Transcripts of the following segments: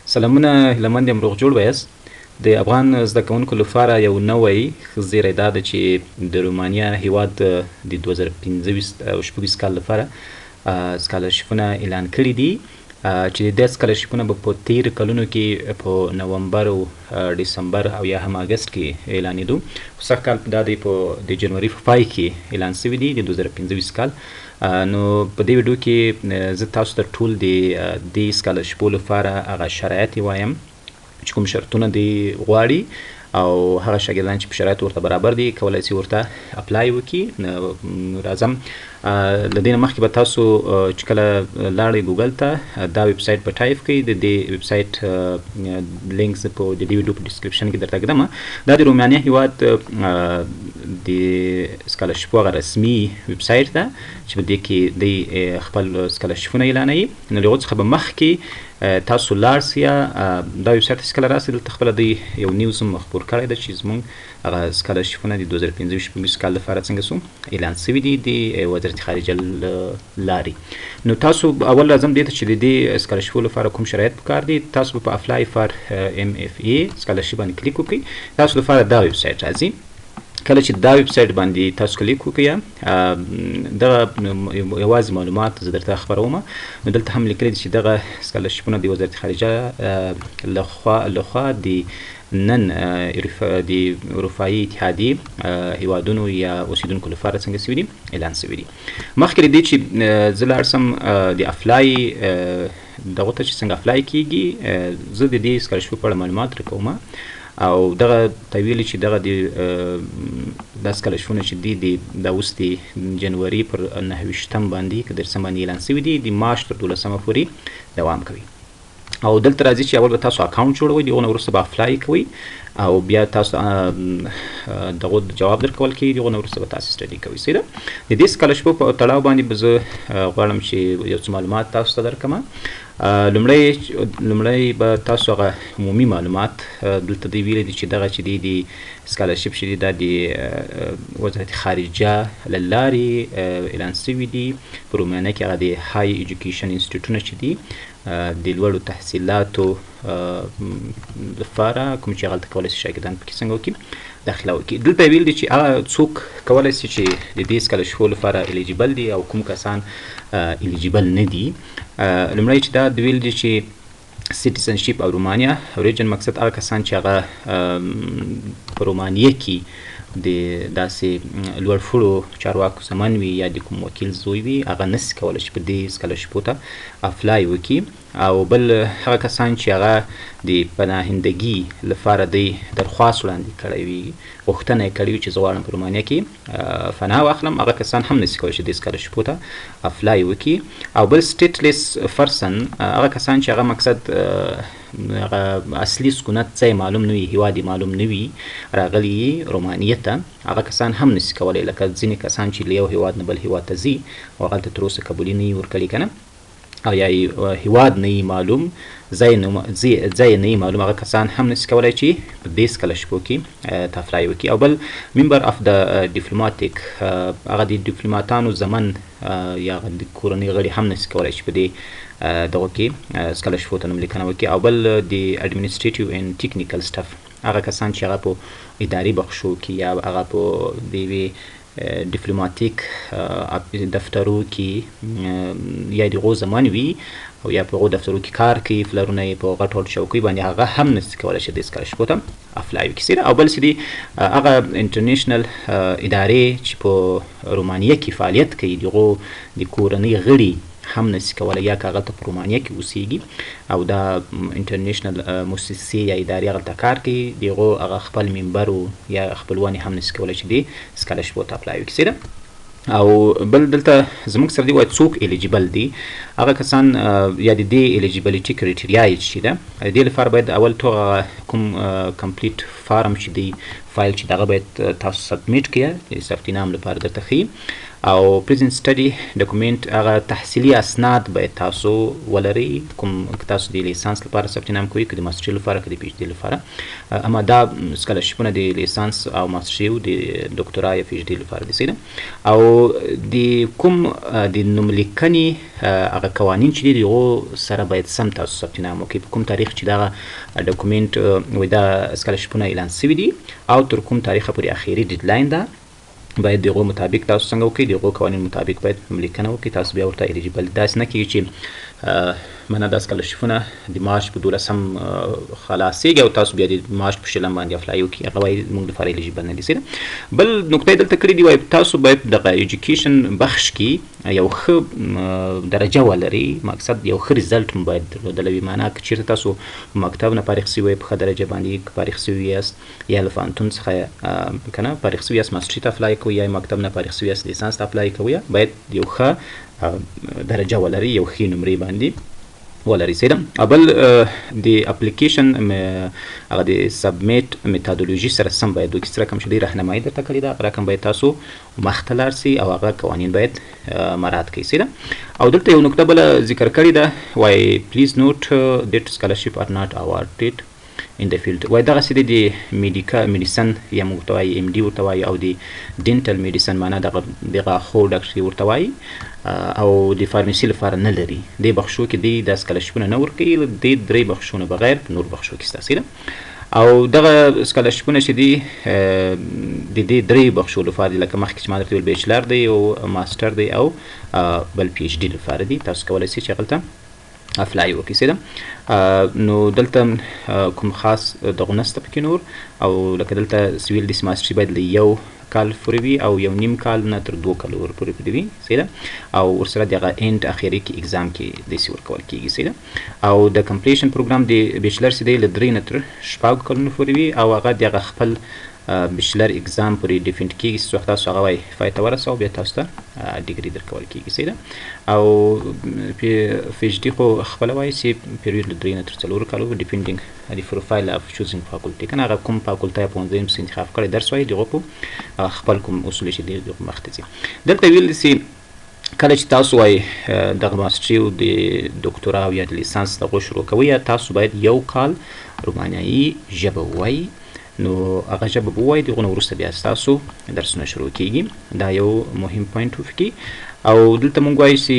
سلامونه لمن دې روغ جوړ وایست. د افغان زده کوونکو لپاره یو نوی زیری دا ده چې د رومانیا هیواد د 2015 او 16 کال لپاره سکالرشپونه اعلان کړي دي چې د سکالرشپونه به په تیر کلونو کې په نومبر او دسمبر او یا هم اگست کې اعلانېدو. سږ کال دا د جنوري په پای کې اعلان شوي دي د 2015 کال. نو په دې ویډیو کې زه تاسو ته ټول د دې سکالرشپو لپاره هغه شرایط وایم چې کوم شرطونه دی غواړي او هغه شاګردان چې په شرایطو ورته برابر دي کولی شي ورته اپلای وکړي. راځم له دې نه مخکې به تاسو چې کله لاړئ ګوګل ته دا ویب سایټ به ټایپ کړئ. د دې ویب سایټ لینک زه په د دې ویډیو په ډسکرپشن کې درته ږدم. دا د رومانیا هیواد د سکالرشپو هغه رسمي ویب سایټ ده چې په دې کې دی خپل سکالرشپونه اعلانوي. نو له هغو څخه به مخکې تاسو لاړ سئ دا ویب سایټ ته چې کله راسئ دلته خپله دوی یو نیوز هم خپور کړی ده چې زموږ هغه سکالرشپونه د 2015 کال لپاره څنګه سو اعلان شوي دي د وزارت خارجه لارې. نو تاسو اول راځم دې ته چې د دې سکالرشپو لپاره کوم شرایط پکار دي. تاسو به په اپلای فار ام اف ای سکالرشپ باندې کلیک وکړئ. تاسو لپاره دا ویب سایټ راځي. کله چې دا ویب سایټ باندې تاسو کلیک وکړئ دغه یوازې معلومات زه درته خپروم. نو دلته هم لیکلي دي چې دغه سکالرشپونه د وزارت خارجه لخوا د نن د اروپایي اتحادیې هیوادونو یا اوسیدونکو لپاره څنګه شوي دي اعلان شوي دي. مخکې له دې چې زه لاړ سم د اپلای دغو ته چې څنګه اپلای کیږي زه د دې سکالرشپو په اړه معلومات درکوم او دغه ته ویلي چې دغه دا سکالرشپونه چې دي دا اوس د جنوري پر 9 باندې که درسم باندې اعلان شوي دي د مارچ تر 12 پورې دوام کوي. او دلته راځي چې اول به تاسو اکاونټ جوړوئ، د هغو نه وروسته به اپلای کوئ او بیا تاسو دغو جواب درکول کېږي، د هغو نه وروسته به تاسو سټډي کوئ. صحیح ده. د دې سکالرشپو په تړاو باندې به زه غواړم چې یو څه معلومات تاسو ته درکړم. لومړی به تاسو هغه عمومي معلومات دلته دوی ویلي دي چې دغه چې دی د سکالرشپ چې دی دا د وزارت خارجه له لارې اعلان شوي دي. په رومانیا کې هغه د های ایجوکیشن انسټیټیوټونه چې دي د لوړو تحصیلاتو لپاره کوم چې هغلته کولی شي شاګردان پکې څنګه وکړي داخله وکړي. دلته یې ویل دي چې هغه څوک کولی شي چې د دې سکالرشپو لپاره الیجیبل دي او کوم کسان الیجیبل نه دي. لومړی چې دا ویل دي چې سیټیزنشپ او رومانیا اوریجن مقصد هغه کسان چې هغه په رومانیه کې د داسې لوړ چارواکو زمن وي یا د کوم وکیل زوی وي هغه نسي کولی چې په دې سکالرشپو ته اپلای وکړي. او بل هغه کسان چې هغه د پناهندګي لپاره دی درخواست وړاندې کړی وي، غوښتنه یې کړې وي چې زه غواړم په رومانیا کې پناه واخلم، هغه کسان هم نسي کولی چې دې سکالرشپو ته اپلای وکړي. او بل سټیټلیس پرسن هغه کسان چې هغه مقصد هغه اصلي سکونت ځای معلوم نه وي، هیواد یې معلوم نه وي، راغلي یې رومانیې ته، هغه کسان هم نسي کولی. لکه ځینې کسان چې له یو هیواد نه بل هیواد ته ځي او هغلته تر اوسه قبولي نه وي ورکړي که نه، او یا هیواد نه وي معلوم، ځای نه وي معلوم، هغه کسان هم نسي کولی چې په دې سکالرشپو کې ته اپلای وکړي. او بل ممبر اف د ډیپلوماتیک هغه د ډیپلوماتانو زمن یا د کورنۍ غړي هم نسي کولی چې په دې دغو کې سکالرشپو ته نوملیکنه وکړي. او بل د اډمنسټریټیو اینډ ټیکنیکل سټف هغه کسان چې هغه په اداري بخشو کې یا هغه په د یوې ډیپلوماتیک دفترو کې یا د هغو زمان وي او یا په هغو دفترو کې کار کوي، فلرونه یې په غټ چوکۍ باندې، هغه هم نسي کولی چې د سکالرشپو ته اپلای وکړي. او بل چې دی هغه انټرنیشنل ادارې چې په رومانیه کې فعالیت کوي د هغو د کورنۍ غړي هم نسي کولی، یا که هغلته په رومانیه کې اوسیږي او دا انټرنیشنل مؤسسې یا ادارې هغلته کار کوي، د هغو هغه خپل ممبر یا خپلوان هم نسي کولی چې د سکالرشپو ته اپلای وکړي. او بل دلته زموږ سره دی وایي څوک الیجیبل دي. هغه کسان یا د دې الیجیبلیټي کرایټیریا یې چې ده د دې لپاره باید اول تو کوم کمپلیټ فارم چې دی فایل چې دغه باید تاسو سبمیټ کړئ د ثبت نام لپاره درته ښیي. او پریزنت سټډي ډاکومنت هغه تحصیلي اسناد باید تاسو ولري، کوم تاسو د لیسانس لپاره ثبت نام کوئ، که د ماستري لپاره، که د پی ایچ ډي لپاره. اما دا سکالرشپونه د لیسانس او ماستري او د ډاکټرا یا پی ایچ ډي لپاره دي سیده. او د کوم د نوملیکنې هغه قوانین چې دي دغو سره باید سم تاسو ثبت نام وکړئ، په کوم تاریخ چې دغه ډاکومنت وایي دا سکالرشپونه اعلان سوي دي او تر کوم تاریخه پورې اخري ډیډلاین ده، باید دغه مطابق تاسو څنګه وکړئ، دغه قوانین مطابق باید نوملیکنه وکړئ، تاسو بیا ورته الیجیبل. داسې نه کېږي چې منه دا سکالرشپونه د مارچ په 12 خلاصېږي او تاسو بیا د مارچ په 20 باندې اپلای وکړئ، هغه وایي موږ لپاره الیجیبل نه دي سیده. بل نقطه دلته کړې دي، وایي تاسو باید دغه ایجوکیشن بخش کې یو ښه درجه ولري، مقصد یو ښه ریزلټ مو باید درلودلی وي. معنا که چېرته تاسو مکتب نه فارغ سوي په ښه درجه باندې فارغ سوي یاست، یا له پوهنتون څخه که نه فارغ سوي یاست ماستري ته اپلای کوئ، یا مکتب نه فارغ سوي یاست لیسانس ته اپلای کوئ، باید یو ښه درجه ولري، یو ښې نمرې باندې ولري سیده. بل د اپلیکیشن هغه د سبمیټ میتودولوژي سره سم باید وکړي، سره کوم چې دوی راهنمایي درته کړې ده هغه رقم باید تاسو مخته لاړ سئ او هغه قوانین باید مراعات کړئ سیده. او دلته یو نکته بله ذکر کړې ده، وایي پلیز نوٹ دیټ سکالرشپ آر ناٹ اواردډ in the field. وای دغسې دی د میډیسن یا موږ ورته وایي ام ډي ورته وایي، او د ډینټل میډیسن معنا د غاښو ډاکټري ورته وایي، او د فارمسي لپاره نه لري. دې بخشو کې دی دا سکالرشپونه نه ورکوي، د 3 بخشونه بغیر په نور بخشو کې ستاسې ده. او دغه سکالرشپونه چې دي د دې 3 بخشو لپاره دي، لکه مخکې چې ما درته ویل بیچلر دی او ماسټر دی او بل پی ایچ ډي لپاره دي. تاسو کولی شئ چې هغلته اپلای وکړئ سیده. نو دلته کوم خاص دغه نسته پکې نور، او لکه دلته سویل دیس ماستري باید له 1 کال پورې وي او 1.5 کال نه تر 2 کالو پورې وي سیده. او ورسره دغه اینډ اخري کې اگزام کې داسې ورکول کېږي سیده. او د کمپلیشن پروګرام د بیچلر چې دی له 3 نه تر 4 کلونو پورې وي، او هغه دغه خپل بیچلر اگزام پورې ډیفینټ کېږي، څه وخت تاسو هغه وایي فای ته ورسوه بیا تاسو ته ډیګري درکول کېږي سیده. او پی ایچ ډي خو خپله وایي چې پیریډ له 3 نه تر 4 کالو ډیپینډینګ د پروفایل اف چوزینګ فاکولټي، که نه هغه کوم فاکولټه یا پوهنځی چې انتخاب کړی درس وایي دغه په خپل کوم اصول چې دی دغه مخته ځي. دلته ویل دي چې کله چې تاسو وایي دغه ماستري او د ډاکټرا او یا د لیسانس دغه شروع کوئ، تاسو باید 1 کال رومانیایي ژبه ووایي. نو هغه ژبه به ووایي، دغه نه وروسته بیا ستاسو درسونه شروع کېږي. دا یو مهم پوینټ وکړي. او دلته مونږ وایو چې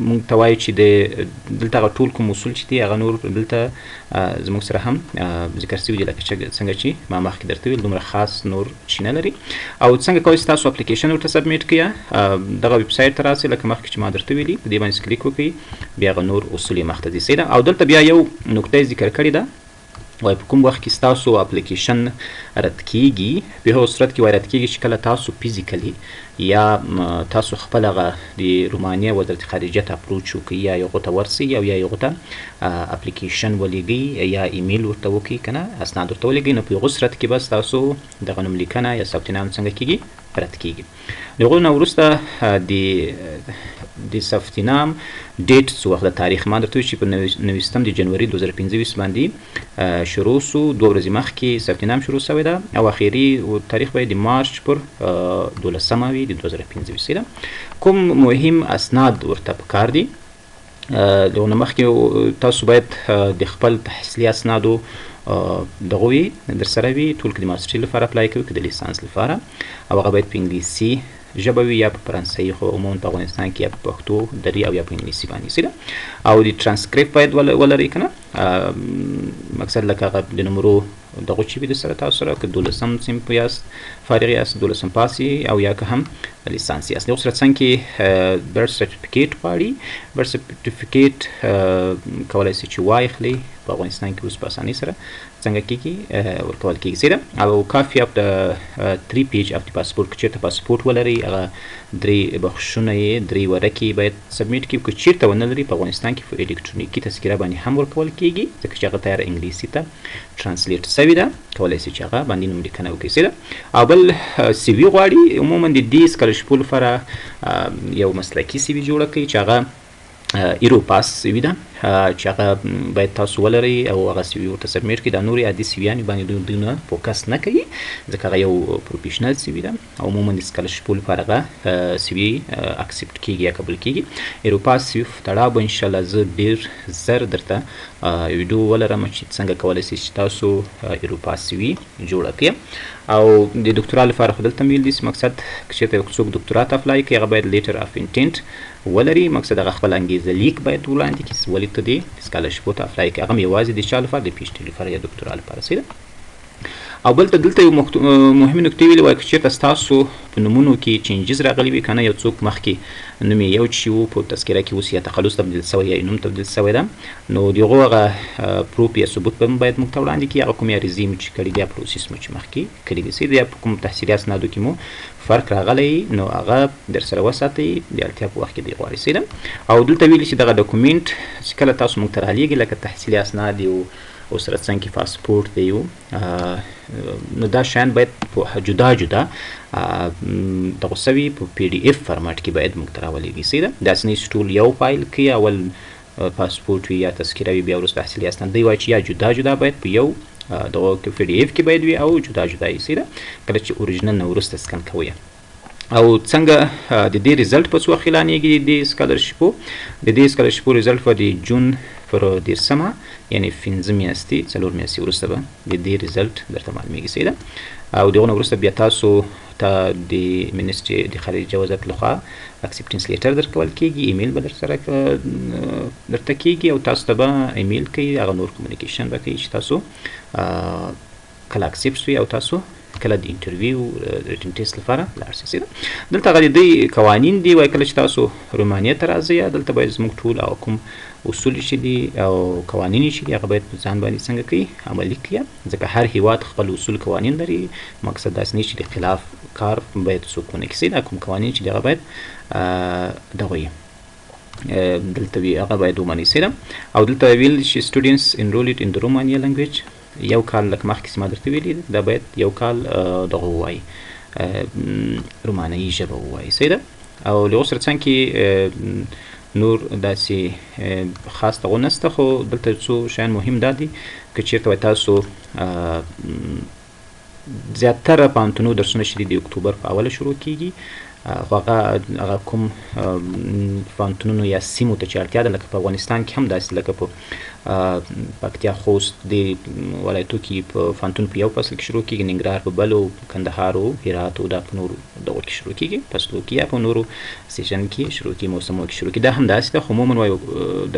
مونږ ته وایو چې دلته هغه ټول کوم اصول چې دي هغه نور دلته زموږ سره هم ذکر سوي دي، لکه څنګه چې ما مخکې درته ویل دومره خاص نور شي نه لري. او څنګه کولی شئ تاسو اپلیکیشن ورته سبمیټ کړئ، دغه ویب سایټ ته راسئ، لکه مخکې چې ما درته ویلي، په دې باندې کلیک وکړئ، بیا هغه نور اصول یې مخته ځي سیده. او دلته بیا یو نکته ذکر کړې ده، وای په کوم وخت کې ستاسو اپلیکیشن رد کیږي، په هغه صورت کې وای رد کیږي چې کله تاسو فزیکلی یا تاسو خپل هغه د رومانیا وزارت خارجه ته اپروچ وکړئ، یا هغو ته ورسئ او یا هغو ته اپلیکیشن ولیږئ یا ایمیل ورته وکړئ، که نه اسناد ورته ولیږئ، نو په هغو صورت کې به ستاسو دغه نوملیکنه یا ثبت نام څنګه کیږي، رد کیږي. د هغو نه وروسته د ثبت نام ډیټ څه وخت د تاریخ ما درته ویل چې په 29 د جنوري 2025 باندې شروع سو، 2 ورځې مخکې ثبت نام شروع شوی ده، او اخري تاریخ به د مارچ پر 12 وي د 2025 ده. کوم مهم اسناد ورته پکار دي؟ دغه نه مخکې تاسو باید د خپل تحصیلي اسنادو دغه وي در سره وي، ټول که د ماستري لپاره اپلای کوئ که د لیسانس لپاره، او هغه باید په انګلیسي ژبه وي یا په فرانسوي، خو عموما په افغانستان کې یا په پښتو دري او یا په انګلیسي باندې سیده. او د ترانسکریپټ باید ولرئ، که نه مقصد لکه هغه د نمرو دغه چې وي د سره تاسو سره، که 12م صنف یاست فارغ یاست، 12م پاس او یا که هم لیسانس یاست. دغه صورت څنګ کې برث سرټیفیکیټ غواړي. برث سرټیفیکیټ کولی شئ چې واخلئ، په افغانستان کې اوس په اسانۍ سره څنګه کېږي ورکول کېږي سیده. او کافي اف د 3 پیج اف د پاسپورټ، که چېرته پاسپورټ ولرئ هغه 3 بخشونه یې 3 ورقې باید سبمیټ کړي، که چېرته ونه لرئ په افغانستان کې په الکترونیکي تذکره باندې هم ورکول کېږي، ځکه چې هغه تیاره انګلیسي ته ترانسلیټ سوي ده، کولی شئ چې هغه باندې نوملیکنه وکړئ سیده. او بل سی وي غواړي، عموما د دې سکالرشپو لپاره یو مسلکي سی وي جوړه کړئ چې هغه ایرو پاس سی وي ده، چې هغه باید تاسو ولرئ او هغه سی وي ورته سبمیټ کړئ. دا نورې عادي سی ویانې باندې دوی نه فوکس نه کوي ځکه هغه یو پروفیشنل سی وي ده او عموما د سکالرشپو لپاره هغه سی وي اکسپټ کیږي یا قبول کیږي. اروپا سی وي تړاو به انشاءالله زه ډېر زر درته ویډیو ولرم چې څنګه کولی شئ چې تاسو اروپا سی وي جوړه کړئ. او د ډاکټرا لپاره خو دلته ویل دي چې مقصد که چېرته څوک ډاکټرا ته اپلای کوي هغه باید لیټر اف انټینټ ولري. مقصد هغه خپل انګیزه لیک باید وړاندې کړي چې ولې ته دې سکالرشپو ته اپلای کوي. هغه هم یوازې د چا لپاره د پي ایچ ډي لپاره یا ډاکټرا لپاره صحیح ده. او بل ته دلته یو مهمې نکتې ویلې وای که چېرته ستاسو په نومونو کې چینجز راغلي وي که نه یو څوک مخکې نوم یې یو چې و په تذکره کې اوس یا تخلص تبدیل سوی یا نوم تبدیل سوی ده نو د هغو هغه پروف یا ثبوت به باید موږ ته وړاندې کړي. هغه کوم یا ریزیم چې کړي دی یا پروسس مو چې مخکې کړي دي صحیح ده یا په کوم تحصیلي اسنادو کې مو فرق راغلی نو هغه در سره وساتئ د اړتیا په وخت کې دی غواړي صحیح ده. او دلته ویلي چې دغه ډاکومنټ چې کله تاسو موږ ته رالیږي لکه تحصیلي اسناد یو او سره څنګه کې پاسپورت دی یو نو دا شیان باید په جدا جدا دغه سوي په پی ډي اف فارماټ کې باید موږ ته راولېږي صحیح ده. داسې نه چې ټول یو فایل کې اول پاسپورت وي یا تذکره وي بیا وروسته تحصیلي اسناد دی وایي چې یا جدا جدا باید په یو دغه پی ډي اف کې باید وي او جدا جدا یې صحیح ده کله چې اوریجنل نه وروسته سکن کوئ. او څنګه د دې ریزلټ په څه وخت اعلانېږي د سکالرشپو د دې سکالرشپو ریزلټ به د جون پر 10 یعنې 15 میاشتې 4 میاشتې وروسته به د دې ریزلټ درته معلومیږي صحیح ده. او دغه نه وروسته بیا تاسو ته د منیسټري د خارجه وزارت لخوا اکسپټنس لیټر درکول کیږي ایمیل به در سره درته کیږي او تاسو ته به ایمیل کوي هغه نور کمیونیکیشن به کوي چې تاسو کله اکسپټ شوي او تاسو کله د انټرویو ریټن ټیسټ لپاره لاړ شئ صحیح ده. دلته هغه د دوی قوانین دي وایي کله چې تاسو رومانیې ته راځئ دلته باید زموږ ټول او کوم اصول چې دي او قوانین چې دي هغه باید په ځان باندې څنګه کوي عملي کړي ځکه هر هیواد خپل اصول قوانین لري. مقصد داسې نه چې د خلاف کار باید څوک ونه کړي دا کوم قوانین چې دي هغه باید دغه وي دلته وي هغه باید ومنئ صحیح ده. او دلته ویل چې students enrolled in the Romania language یو کال لکه مخکې چې ما درته ویلي دا باید یو کال دغه ووایي رومانیایي ژبه ووایي صحیح ده. او له هغو سره څنګ کې نور داسې خاص دغه نشته خو دلته څو شیان مهم دا دي که چېرته وایي تاسو زیاتره پوهنتونو درسونه چې دي د اکتوبر په اوله شروع کیږي خو هغه کوم پوهنتونونو یا سیمو ته چې اړتیا ده لکه په افغانستان کې هم داسې لکه په پکتیا خوست د ولایتو کې په پوهنتون په یو فصل کې شروع کیږي ننګرهار په بل او کندهار او هرات او دا په نورو دغو کې شروع کیږي فصلو کې یا په نورو سیشن کې شروع کیږي موسمو کې شروع کیږي دا هم داسې ده خو عموما وایو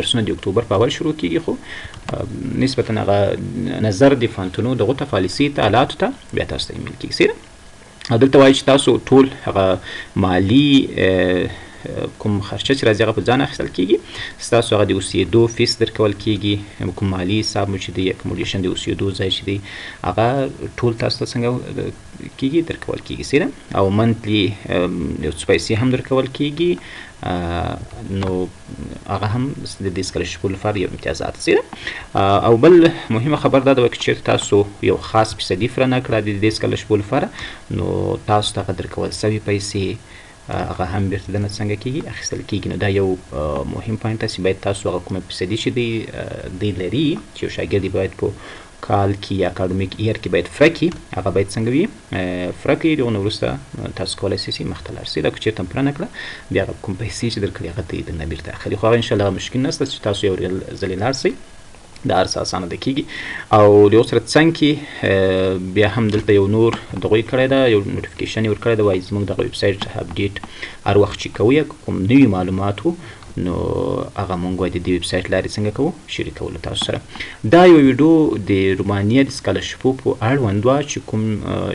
درسونه د اکتوبر په اول شروع کیږي خو نسبتا هغه نظر د پوهنتونو دغو ته پالیسي ته حالاتو ته بیا تاسو ته ایمیل کیږي صحیح ده. دلته وایي چې تاسو ټول هغه مالي کوم خرچه چې راځي هغه په ځان اخیستل کیږي ستاسو هغه د اوسېدو فیس درکول کیږي کوم مالي حساب مو چې دی اکوموډیشن د اوسېدو ځای چې دی هغه ټول تاسو ته څنګه کیږي درکول کیږي صحیح ده. او منتلي یو څه پیسې هم درکول کیږي نو هغه هم د دې سکالرشپو لپاره یو امتیازات صحیح ده. او بل مهمه خبر دا ده چې چېرته تاسو یو خاص فیصدي فرنه کړه د دې سکالرشپو لپاره نو تاسو ته هغه درکول سوي پیسې هغه هم بیرته دنه څنګه کیږي اخیستل کیږي. نو دا یو مهم پوینټ دی چې باید تاسو هغه کومه فیصدي چې دی لري چې یو شاګرد باید په کال کې یا اکاډمیک ایر کې باید فرق کړي هغه باید څنګه وي فرق کړي دغه نه وروسته تاسو کولی شئ چې مخته لاړ شئ دا که چېرته هم پوره نه کړه بیا هغه کوم پیسې چې درکړي هغه ته یې درنه بیرته اخلي خو هغه انشاءالله مشکل نشته چې تاسو یو ځلې لاړ شئ دا هر څه اسانه ده کیږي. او له یو سره څنګ کې بیا هم دلته یو نور دغه یې کړی ده یو نوټیفیکیشن یې ورکړی ده وایي زموږ دغه ویب سایټ اپډیټ هر وخت چې کوئ کوم نوي معلومات وو نو هغه مونږ وایي د دې ویب سایټ لارې څنګه کوو شریکو له تاسو سره. دا یو ویډیو د رومانیا د سکالرشپو په اړوند وه چې کوم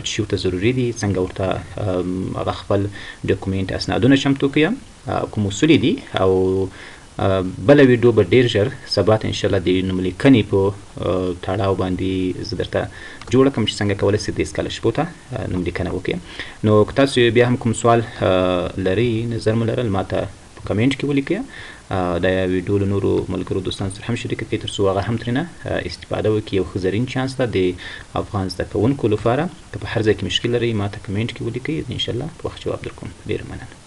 چې ورته ضروري دي څنګه ورته هغه خپل ډاکومنټ اسنادونه چمتو کړي کوم اصول دي. او بله ویډیو به ډېر ژر سبا ته انشاءالله د نوملیکنې په تړاو باندې زه درته جوړه کړم چې څنګه کولی شئ د سکالرشپو ته نوملیکنه وکړئ. نو که تاسو بیا هم کوم سوال لرئ نظر مو لرل ما ته په کمنټ کې ولیکئ دا ویډیو له نورو ملګرو دوستانو سره هم شریکه کړئ تر څو هغه هم ترېنه استفاده وکړي. یو ښه زرین چانس ده د افغان زده کوونکو لپاره که په هر ځای کې مشکل لرئ ما ته کمنټ کې ولیکئ انشاءالله په وخت جواب درکوم. ډېره مننه.